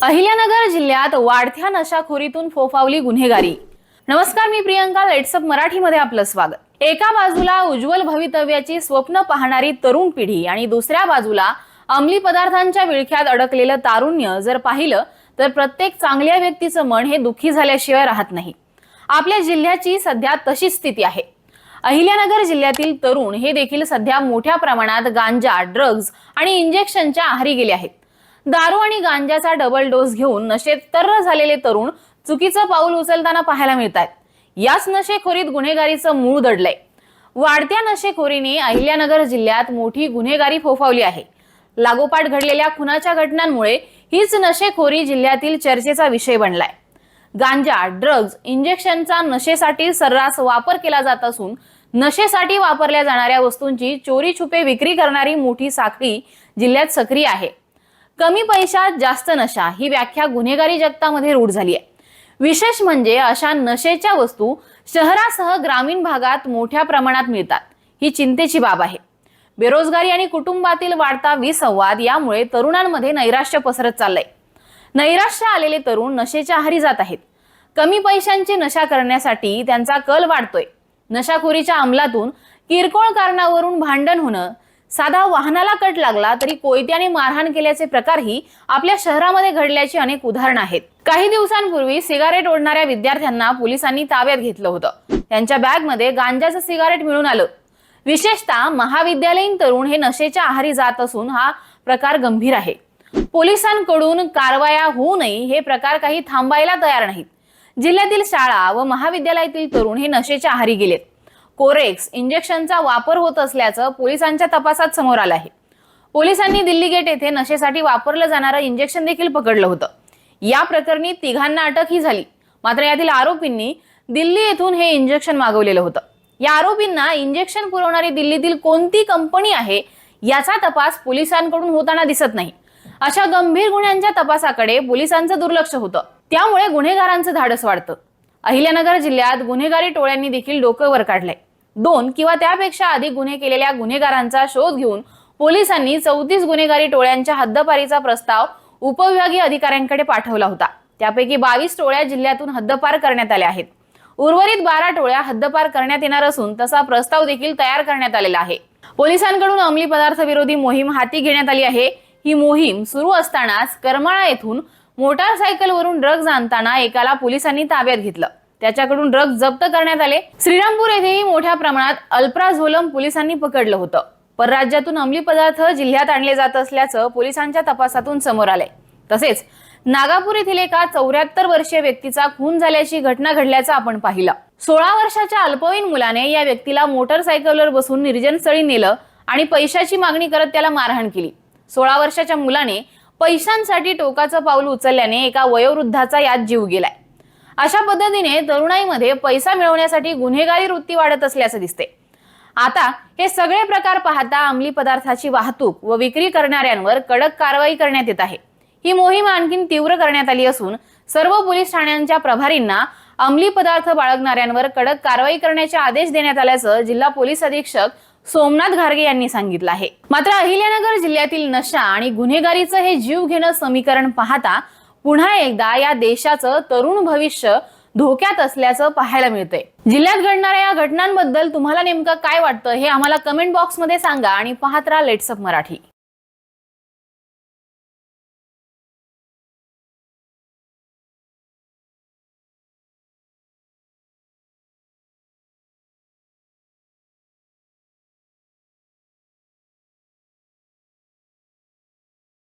अहिल्यानगर जिल्ह्यात वाढत्या नशाखोरीतून फोफावली गुन्हेगारी। नमस्कार, मी प्रियंका। लेट्सअप मराठीमध्ये आपलं स्वागत। एका बाजूला उज्ज्वल भवितव्याची स्वप्न पाहणारी तरुण पिढी आणि दुसऱ्या बाजूला अंमली पदार्थांच्या विळख्यात अडकलेलं तारुण्य जर पाहिलं तर प्रत्येक चांगल्या व्यक्तीचं मन हे दुःखी झाल्याशिवाय राहत नाही। आपल्या जिल्ह्याची सध्या तशीच स्थिती आहे। अहिल्यानगर जिल्ह्यातील तरुण हे देखील सध्या मोठ्या प्रमाणात गांजा, ड्रग्ज आणि इंजेक्शनच्या आहारी गेले आहेत। दारू आणि गांजाचा डबल डोस घेऊन नशेत तर्र झालेले तरुण चुकीचं पाऊल उचलताना पाहायला मिळतात। याच नशेखोरीत गुन्हेगारीचं मूळ दडलंय। वाढत्या नशेखोरीने अहिल्यानगर जिल्ह्यात मोठी गुन्हेगारी फोफावली आहे। लागोपाठ घडलेल्या खुनाच्या घटनांमुळे हीच नशेखोरी जिल्ह्यातील चर्चेचा विषय बनलाय। गांजा, ड्रग्ज, इंजेक्शनचा नशेसाठी सर्रास वापर केला जात असून नशेसाठी वापरल्या जाणाऱ्या वस्तूंची चोरी छुपे विक्री करणारी मोठी साखळी जिल्ह्यात सक्रिय आहे। कमी पैशात जास्त नशा ही व्याख्या गुन्हेगारी जगतामध्ये रूढ झाली आहे। विशेष म्हणजे अशा नशेच्या वस्तू शहरासह ग्रामीण भागात मोठ्या प्रमाणात मिळतात, ही चिंतेची बाब आहे। बेरोजगारी आणि कुटुंबातील वाढता विसंवाद यामुळे तरुणांमध्ये नैराश्य पसरत चाललंय। नैराश्य आलेले तरुण नशेच्या आहारी जात आहेत। कमी पैशांची नशा करण्यासाठी त्यांचा कल वाढतोय। नशाखोरीच्या अंमलातून किरकोळ कारणावरून भांडण होणं, साधा वाहनाला कट लागला तरी कोयत्याने मारहाण केल्याचे प्रकारही आपल्या शहरामध्ये घडल्याची अनेक उदाहरणं आहेत। काही दिवसांपूर्वी सिगारेट ओढणाऱ्या विद्यार्थ्यांना पोलिसांनी ताब्यात घेतलं होतं। त्यांच्या बॅगमध्ये गांजाचं सिगारेट मिळून आलं। विशेषतः महाविद्यालयीन तरुण हे नशेच्या आहारी जात असून हा प्रकार गंभीर आहे। पोलिसांकडून कारवाया होऊ नये हे प्रकार काही थांबायला तयार नाहीत। जिल्ह्यातील शाळा व महाविद्यालयातील तरुण हे नशेच्या आहारी गेलेत। कोरेक्स इंजेक्शनचा वापर होत असल्याचं पोलिसांच्या तपासात समोर आलं आहे। पोलिसांनी दिल्ली गेट येथे नशेसाठी वापरलं जाणारं इंजेक्शन देखील पकडलं होतं। या प्रकरणी तिघांना अटकही झाली। मात्र यातील आरोपींनी दिल्ली येथून हे इंजेक्शन मागवलेलं होतं। या आरोपींना इंजेक्शन पुरवणारी दिल्लीतील कोणती कंपनी आहे याचा तपास पोलिसांकडून होताना दिसत नाही। अशा गंभीर गुन्ह्यांच्या तपासाकडे पोलिसांचं दुर्लक्ष होतं, त्यामुळे गुन्हेगारांचं धाडस वाढतं। अहिल्यानगर जिल्ह्यात गुन्हेगारी टोळ्यांनी देखील डोकं वर काढलंय। 2 किंवा त्यापेक्षा अधिक गुन्हे केलेल्या गुन्हेगारांचा शोध घेऊन पोलिसांनी 34 गुन्हेगारी टोळ्यांच्या हद्दपारीचा प्रस्ताव उपविभागीय अधिकाऱ्यांकडे पाठवला होता। त्यापैकी 22 टोळ्या जिल्ह्यातून हद्दपार करण्यात आल्या आहेत। उर्वरित 12 टोळ्या हद्दपार करण्यात येणार असून तसा प्रस्ताव देखील तयार करण्यात आलेला आहे। पोलिसांकडून अंमली पदार्थ विरोधी मोहीम हाती घेण्यात आली आहे। ही मोहीम सुरू असतानाच करमाळा येथून मोटारसायकलवरून ड्रग्ज आणताना एकाला पोलिसांनी ताब्यात घेतलं। त्याच्याकडून ड्रग्ज जप्त करण्यात आले। श्रीरामपूर येथेही मोठ्या प्रमाणात अल्प्राझोलम पोलिसांनी पकडलं होतं। परराज्यातून अंमली पदार्थ जिल्ह्यात आणले जात असल्याचं पोलिसांच्या तपासातून समोर आलंय। तसेच नागापूर येथील एका 74 वर्षीय व्यक्तीचा खून झाल्याची घटना घडल्याचं आपण पाहिलं। 16 वर्षाच्या अल्पवयीन मुलाने या व्यक्तीला मोटारसायकलवर बसून निर्जन स्थळी नेलं आणि पैशाची मागणी करत त्याला मारहाण केली। 16 वर्षाच्या मुलाने पैशांसाठी टोकाचं पाऊल उचलल्याने एका वयोवृद्धाचा यात जीव गेलाय। अशा पद्धतीने तरुणाईमध्ये पैसा मिळवण्यासाठी गुन्हेगारी वृत्ती वाढत असल्याचं दिसते। आता हे सगळे प्रकार पाहता अंमली पदार्थाची वाहतूक व विक्री करणाऱ्यांवर कडक कारवाई करण्यात येत आहे। ही मोहीम आणखी तीव्र करण्यात आली असून सर्व पोलीस ठाण्यांच्या प्रभारींना अंमली पदार्थ बाळगणाऱ्यांवर कडक कारवाई करण्याचे आदेश देण्यात आल्याचं जिल्हा पोलीस अधीक्षक सोमनाथ घारगे यांनी सांगितलं आहे। मात्र अहिल्यानगर जिल्ह्यातील नशा आणि गुन्हेगारीचं हे जीव घेणं समीकरण पाहता पुन्हा एकदा या देशाचं तरुण भविष्य धोक्यात असल्याचं पाहायला मिळतंय। जिल्ह्यात घडणाऱ्या या घटनांबद्दल तुम्हाला नेमकं काय वाटतं हे आम्हाला कमेंट बॉक्समध्ये सांगा आणि पाहत राहा लेट्सअप मराठी।